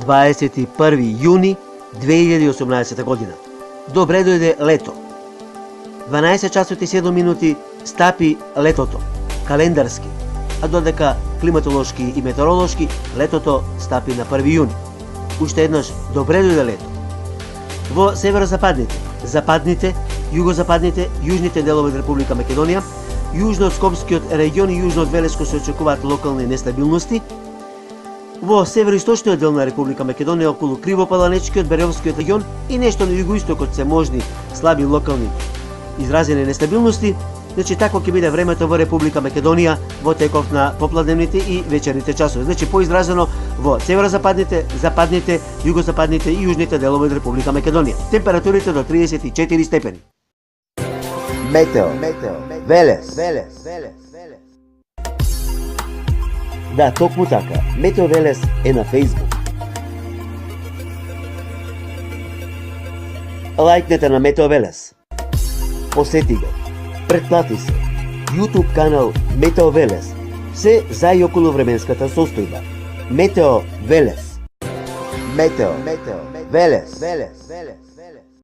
21 јуни 2018 година. Добре дојде лето. 12 часот и 7 минути стапи летото, календарски, а додека климатолошки и метеоролошки летото стапи на 1 јуни. Уште еднаш добре дојде лето. Во северозападните, западните, југозападните, јужните делови од Република Македонија, јужно од Скопскиот регион и јужно од Велеско се очекуваат локални нестабилности. Во североисточниот дел на Република Македонија околу Кривопаланечкиот, Беревскиот регион и нешто на југоистокот се можни слаби локални изразени нестабилности. Значи тако ќе биде времето во Република Македонија во теков на попладневните и вечерните часови. Значи поизразено во северозападните, западните, југозападните и јужните делови од Република Македонија. Температурите до 34 степени. Метео Велес. Да, токму така. Метео Велес е на Facebook. Лајкнете на Метео Велес. Посети го. Претплати се. YouTube канал Метео Велес. Се за и околу временската состојба. Метео Велес. Метео Велес.